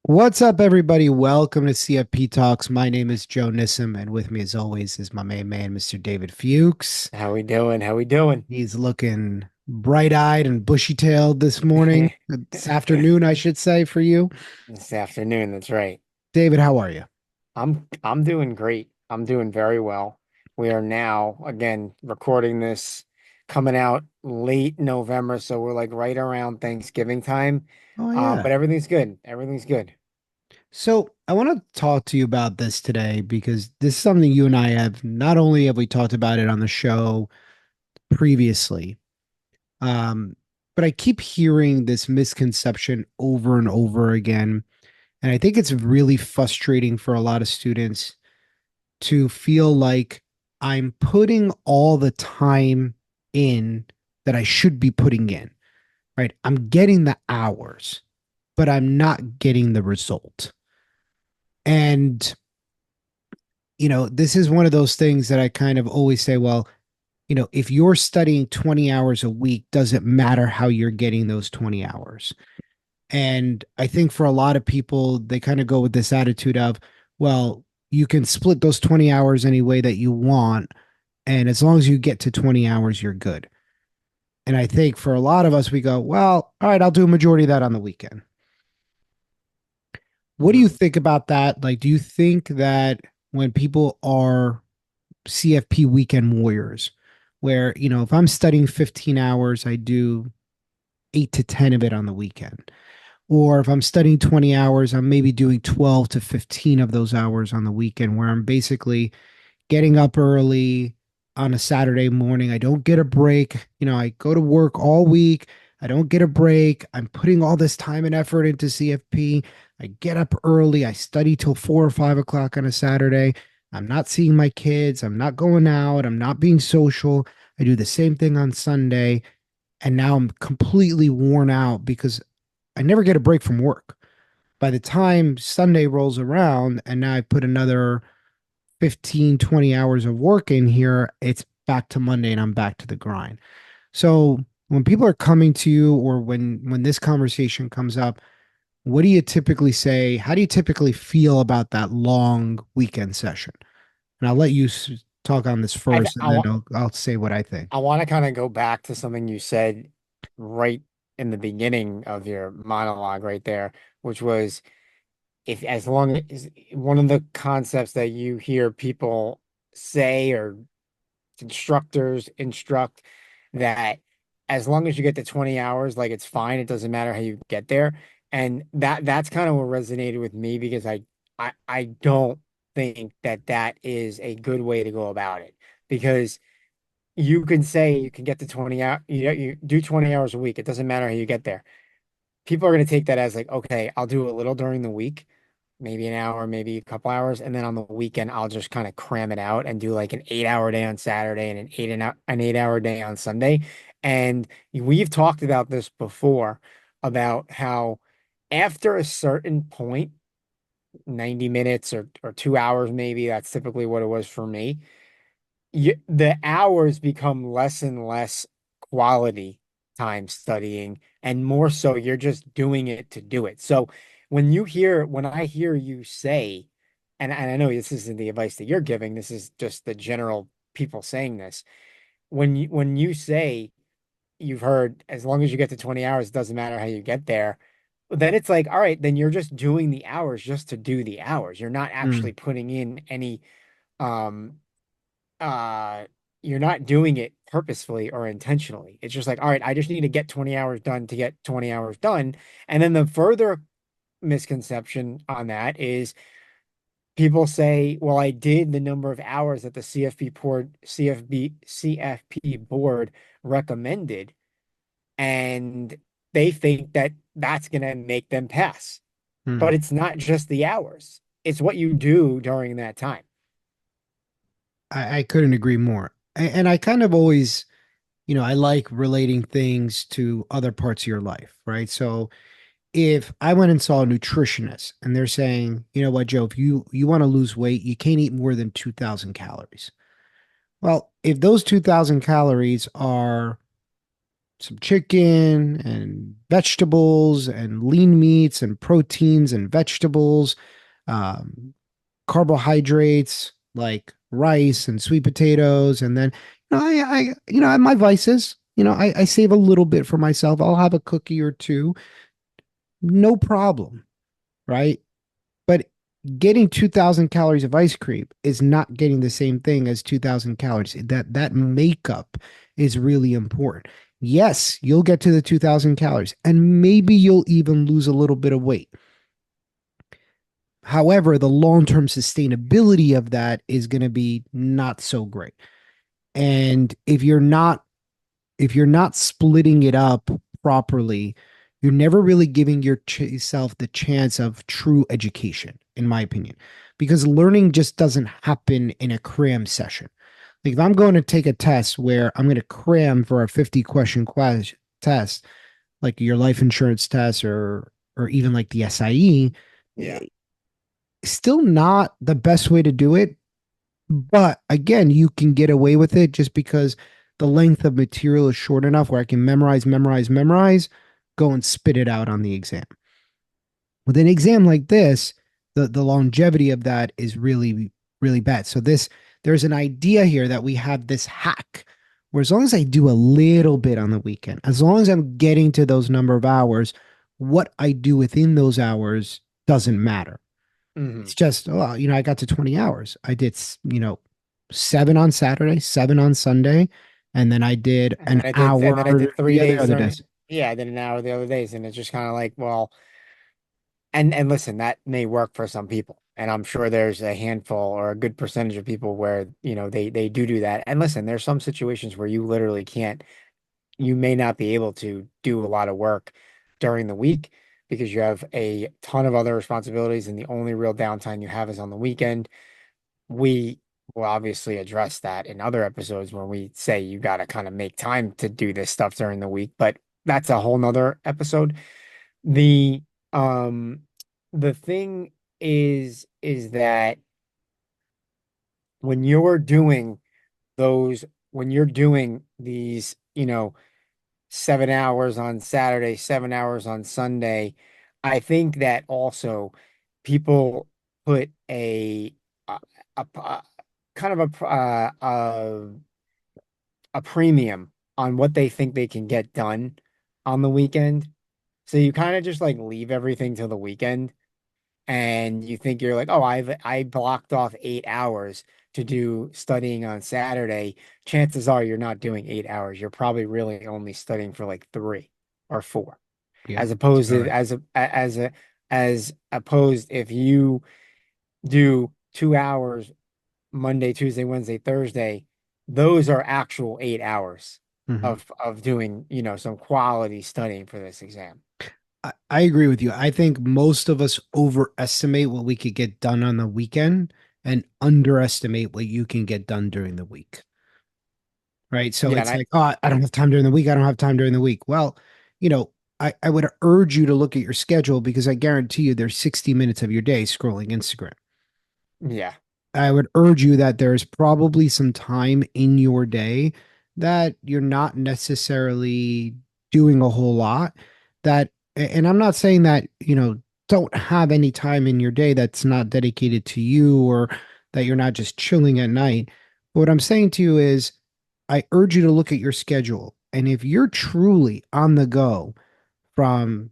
What's up, everybody? Welcome to CFP Talks. My name is Joe Nissim, and with me, as always, is my main man, Mr. David Fuchs. How we doing? How we doing? He's looking bright-eyed and bushy-tailed this morning, this afternoon, I should say, for you. This afternoon, that's right. David, how are you? I'm doing great. I'm doing very well. We are now again recording this coming out late November, so we're like right around Thanksgiving time. Oh, yeah. But everything's good. Everything's good. So I want to talk to you about this today because this is something you and I have not only have we talked about it on the show previously, um, but I keep hearing this misconception over and over again. And I think it's really frustrating for a lot of students to feel like I'm putting all the time in that I should be putting in, right? I'm getting the hours, but I'm not getting the result. And, this is one of those things that I kind of always say, well, if you're studying 20 hours a week, doesn't matter how you're getting those 20 hours. And I think for a lot of people, they kind of go with this attitude of, well, you can split those 20 hours any way that you want. And as long as you get to 20 hours, you're good. And I think for a lot of us, we go, well, all right, I'll do a majority of that on the weekend. What do you Mhm. think about that? Like, do you think that when people are CFP weekend warriors, where, if I'm studying 15 hours, I do 8 to 10 of it on the weekend? Or if I'm studying 20 hours, I'm maybe doing 12 to 15 of those hours on the weekend where I'm basically getting up early on a Saturday morning. I don't get a break. I go to work all week. I don't get a break. I'm putting all this time and effort into CFP. I get up early. I study till 4 or 5 o'clock on a Saturday. I'm not seeing my kids. I'm not going out. I'm not being social. I do the same thing on Sunday. And now I'm completely worn out because I never get a break from work. By the time Sunday rolls around and now I put another 15, 20 hours of work in here, it's back to Monday and I'm back to the grind. So when people are coming to you or when this conversation comes up, what do you typically say? How do you typically feel about that long weekend session? And I'll let you talk on this I first and I then want I'll say what I think. I want to kind of go back to something you said right in the beginning of your monologue right there, which was if as long as one of the concepts that you hear people say or instructors instruct that as long as you get to 20 hours, like it's fine. It doesn't matter how you get there. And that's kind of what resonated with me because I don't think that that is a good way to go about it because you can say you can get to 20 hours, you do 20 hours a week. It doesn't matter how you get there. People are going to take that as like, okay, I'll do a little during the week, maybe an hour, maybe a couple hours, and then on the weekend I'll just kind of cram it out and do like an 8 hour day on Saturday and an 8 hour day on Sunday. And we've talked about this before about how after a certain point, 90 minutes or 2 hours maybe, that's typically what it was for me. The hours become less and less quality time studying, and more so you're just doing it to do it. So when I hear you say, and I know this isn't the advice that you're giving, this is just the general people saying this. When you say you've heard as long as you get to 20 hours, it doesn't matter how you get there, then it's like, all right, then you're just doing the hours just to do the hours. You're not Mm. actually putting in any um uh you're not doing it purposefully or intentionally. It's just like, all right, I just need to get 20 hours done to get 20 hours done. And then the further misconception on that is people say, well, I did the number of hours that the CFP board recommended, and they think that that's going to make them pass. Mm. But it's not just the hours. It's what you do during that time. I couldn't agree more. And I kind of always, I like relating things to other parts of your life, right? So if I went and saw a nutritionist and they're saying, you know what, Joe, if you want to lose weight, you can't eat more than 2,000 calories. Well, if those 2,000 calories are some chicken and vegetables and lean meats and proteins and vegetables, um, carbohydrates like rice and sweet potatoes, and then I have my vices. I save a little bit for myself. I'll have a cookie or two, no problem, right? But getting 2,000 calories of ice cream is not getting the same thing as 2,000 calories. That makeup is really important. Yes, you'll get to the 2,000 calories and maybe you'll even lose a little bit of weight. However, the long-term sustainability of that is going to be not so great. And if you're not splitting it up properly, you're never really giving yourself the chance of true education, in my opinion, because learning just doesn't happen in a cram session. Like if I'm going to take a test where I'm going to cram for a 50 question test, like your life insurance test or even like the SIE, Yeah. still not the best way to do it. But again, you can get away with it just because the length of material is short enough where I can memorize, go and spit it out on the exam. With an exam like this, the longevity of that is really, really bad. So there's an idea here that we have this hack where as long as I do a little bit on the weekend, as long as I'm getting to those number of hours, what I do within those hours doesn't matter. Hmm. It's just, oh, I got to 20 hours. I did, 7 on Saturday, 7 on Sunday, and then I did And an then I hour did three the other days other during, days. yeah, I did an hour the other days. And it's just kind of like, well, and listen, that may work for some people. And I'm sure there's a handful or a good percentage of people where, they do that. And listen, there's some situations where you literally can't, you may not be able to do a lot of work during the week because you have a ton of other responsibilities and the only real downtime you have is on the weekend. We will obviously address that in other episodes when we say you got to kind of make time to do this stuff during the week, but that's a whole nother episode. The um the thing is that when you're doing when you're doing these, 7 hours on Saturday, 7 hours on Sunday, I think that also people put a kind of a premium on what they think they can get done on the weekend. So you kind of just like leave everything till the weekend and you think you're like, oh, I blocked off 8 hours to do studying on Saturday. Chances are you're not doing 8 hours. You're probably really only studying for like 3 or 4, Yeah, as that's opposed about to right. as opposed if you do 2 hours Monday, Tuesday, Wednesday, Thursday, those are actual 8 hours Mhm. of doing, some quality studying for this exam. I agree with you. I think most of us overestimate what we could get done on the weekend and underestimate what you can get done during the week. Right. So Yeah, it's like, oh, I don't have time during the week. I don't have time during the week. Well, I would urge you to look at your schedule because I guarantee you there's 60 minutes of your day scrolling Instagram. yeah. I would urge you that there's probably some time in your day that you're not necessarily doing a whole lot. And I'm not saying that, don't have any time in your day that's not dedicated to you or that you're not just chilling at night. But what I'm saying to you is, I urge you to look at your schedule. And if you're truly on the go from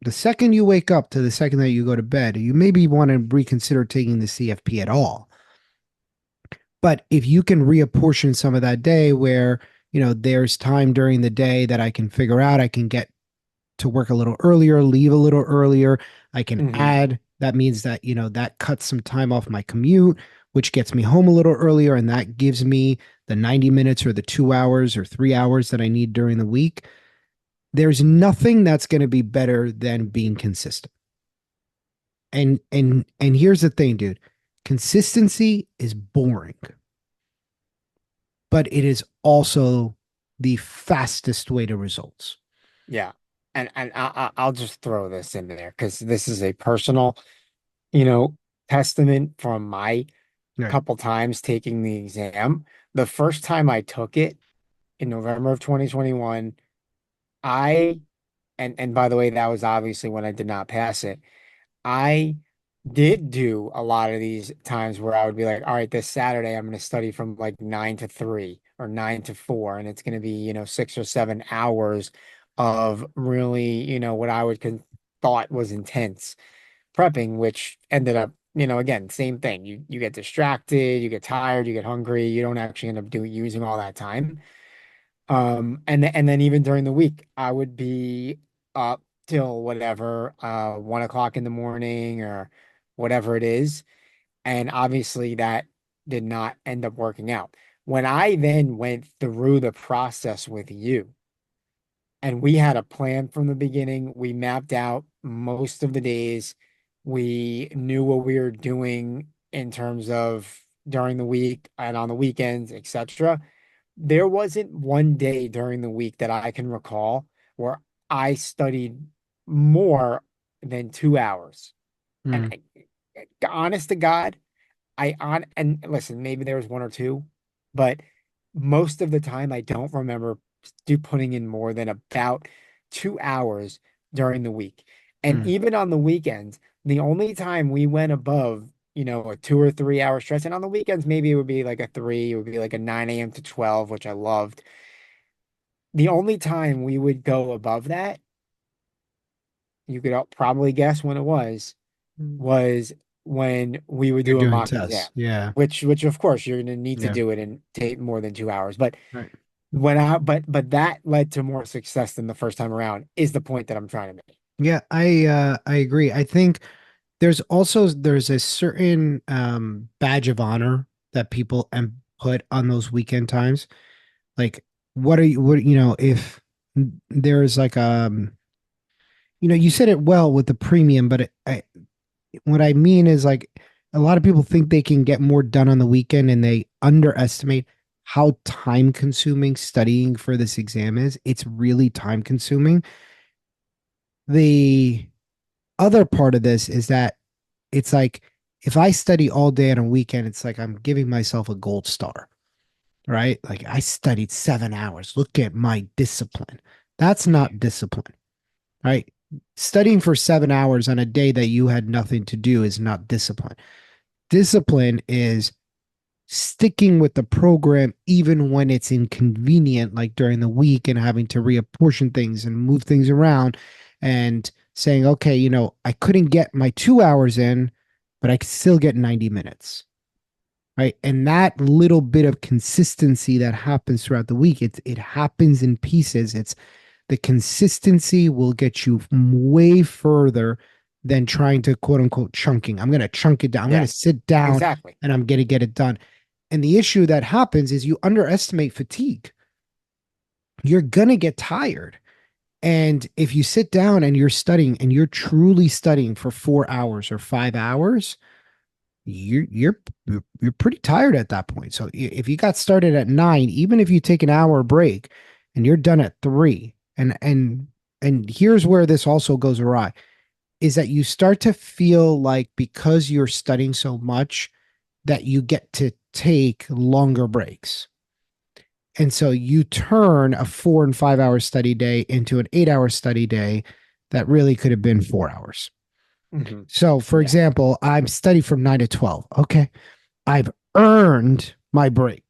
the second you wake up to the second that you go to bed, you maybe want to reconsider taking the CFP at all. But if you can reapportion some of that day where, there's time during the day that I can figure out, I can get to work a little earlier, leave a little earlier, I can Hmm. add, that means that, that cuts some time off my commute, which gets me home a little earlier. And that gives me the 90 minutes or the 2 hours or 3 hours that I need during the week. There's nothing that's going to be better than being consistent. And here's the thing, dude. Consistency is boring, but it is also the fastest way to results. Yeah. And I'll just throw this in there because this is a personal, you know, testament from my Right. couple times taking the exam. The first time I took it in November of 2021, I and by the way, that was obviously when I did not pass it. I did do a lot of these times where I would be like, all right, this Saturday I'm going to study from like 9 to 3 or 9 to 4, and it's going to be, 6 or 7 hours of really, what I would thought was intense prepping, which ended up, again, same thing. You get distracted, you get tired, you get hungry, you don't actually end up doing using all that time. And then even during the week, I would be up till whatever, 1 o'clock in the morning or whatever it is. And obviously that did not end up working out. When I then went through the process with you, and we had a plan from the beginning, we mapped out most of the days. We knew what we were doing in terms of during the week and on the weekends, etc. There wasn't one day during the week that I can recall where I studied more than 2 hours. And Mm, honest to God, and listen, maybe there was one or two, but most of the time I don't remember putting in more than about 2 hours during the week. And mm, even on the weekends, the only time we went above, a 2 or 3 hour stretch, and on the weekends maybe it would be like a three, it would be like a 9 a.m. to 12, which I loved. The only time we would go above that, you could probably guess when it mm. was when we would You're do a doing mock exam, tests. Yeah. which of course you're going to need to Yeah. do it and take more than 2 hours. But Right. but that led to more success than the first time around is the point that I'm trying to make. Yeah, I agree. I think there's a certain badge of honor that people put on those weekend times. Like what if there's like you said it well with the premium, but what I mean is like a lot of people think they can get more done on the weekend and they underestimate how time consuming studying for this exam is. It's really time consuming. The other part of this is that it's like if I study all day on a weekend, it's like I'm giving myself a gold star, right? Like I studied 7 hours. Look at my discipline. That's Yeah. not discipline, right? Studying for 7 hours on a day that you had nothing to do is not discipline. Discipline is sticking with the program even when it's inconvenient, like during the week and having to reapportion things and move things around and saying, okay, I couldn't get my 2 hours in, but I could still get 90 minutes. Right. And that little bit of consistency that happens throughout the week, it happens in pieces. It's the consistency will get you way further than trying to quote unquote chunking. I'm going to chunk it down. I'm going to Yeah, sit down exactly. and I'm going to get it done. And the issue that happens is you underestimate fatigue. You're going to get tired. And if you sit down and you're studying and you're truly studying for 4 hours or 5 hours, you're pretty tired at that point. So if you got started at 9, even if you take an hour break and you're done at 3, and here's where this also goes awry, is that you start to feel like because you're studying so much that you get to take longer breaks. And so you turn a 4 and 5 hour study day into an 8 hour study day that really could have been 4 hours. Hmm. So, for Yeah. example, I'm studying from 9 to 12. Okay. I've earned my break.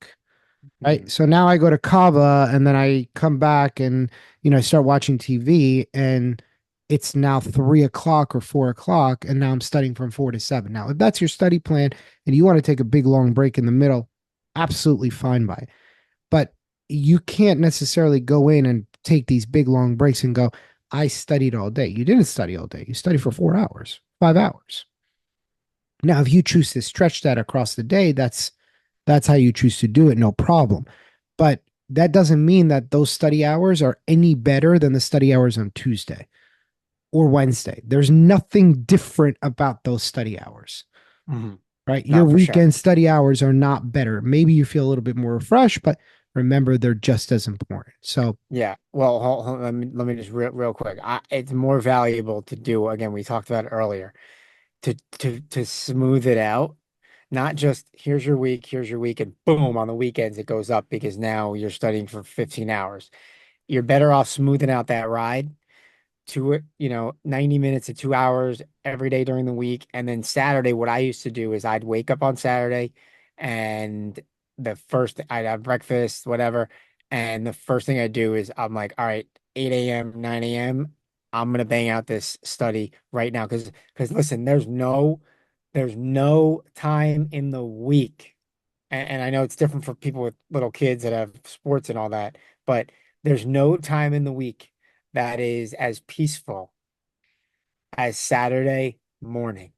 Right. Hmm. So now I go to Kava and then I come back and, I start watching TV and it's now 3 o'clock or 4 o'clock. And now I'm studying from 4 to 7. Now, if that's your study plan and you want to take a big long break in the middle, absolutely fine by it. But you can't necessarily go in and take these big long breaks and go, I studied all day. You didn't study all day. You studied for 4 hours, 5 hours. Now, if you choose to stretch that across the day, that's how you choose to do it, no problem. But that doesn't mean that those study hours are any better than the study hours on Tuesday or Wednesday. There's nothing different about those study hours, Hmm. right? Your No, for sure. weekend study hours are not better. Maybe you feel a little bit more refreshed, but remember they're just as important. So, Yeah. Well, let me just real quick. It's more valuable to do, again, we talked about it earlier, to smooth it out. Not just here's your week, and boom, on the weekends it goes up because now you're studying for 15 hours. you're better off smoothing out that ride to 90 minutes to 2 hours every day during the week. And then Saturday, what I used to do is I'd wake up on Saturday and I'd have breakfast, whatever. And the first thing I do is I'm like, all right, 8 a.m., 9 a.m. I'm gonna bang out this study right now. Because listen, there's no time in the week. And I know it's different for people with little kids that have sports and all that, but there's no time in the week that is as peaceful as Saturday morning.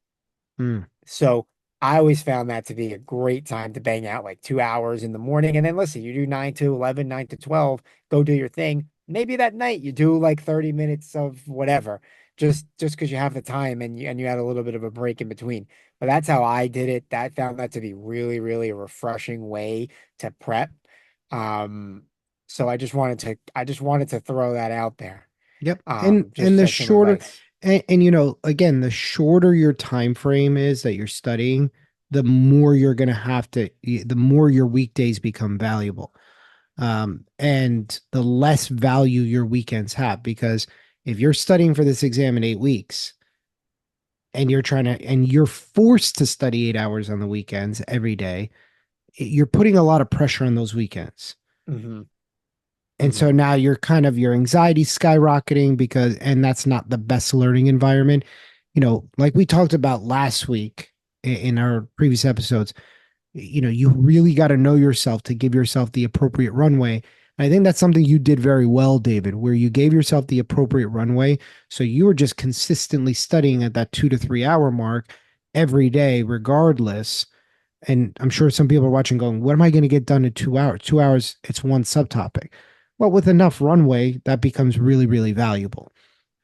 Mm. So I always found that to be a great time to bang out like 2 hours in the morning. And then listen, you do 9 to 11, 9 to 12, go do your thing. Maybe that night you do like 30 minutes of whatever, just because you have the time and you had a little bit of a break in between. But that's how I did it. That found that to be really, really a refreshing way to prep. Um, so I just wanted to throw that out there. Yep. And Just the as some shorter advice. and again, the shorter your time frame is that you're studying, the more you're going to have to the more your weekdays become valuable. And the less value your weekends have, because if you're studying for this exam in 8 weeks and you're forced to study 8 hours on the weekends every day, you're putting a lot of pressure on those weekends. Hmm. And Hmm. so now you're kind of your anxiety skyrocketing, and that's not the best learning environment. Like we talked about last week in our previous episodes, you really got to know yourself to give yourself the appropriate runway. And I think that's something you did very well, David, where you gave yourself the appropriate runway. So you were just consistently studying at that 2 to 3 hour mark every day, regardless. And I'm sure some people are watching going, what am I going to get done in 2 hours? 2 hours, it's one subtopic. Well, with enough runway, that becomes really, really valuable.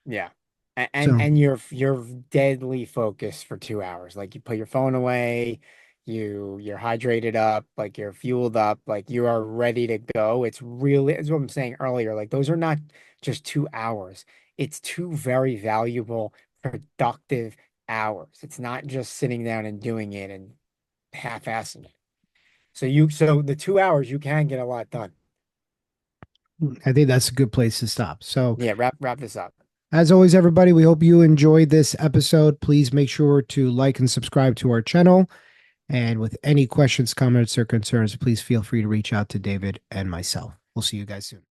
Yeah. And So, and you're deadly focused for 2 hours. Like you put your phone away, you're hydrated up, like you're fueled up, like you are ready to go. It's what I'm saying earlier. Like those are not just 2 hours. It's two very valuable, productive hours. It's not just sitting down and doing it and half-assing it. So the 2 hours you can get a lot done. I think that's a good place to stop. So, Yeah, wrap this up. as always, everybody, we hope you enjoyed this episode. Please make sure to like and subscribe to our channel. And with any questions, comments, or concerns, please feel free to reach out to David and myself. We'll see you guys soon.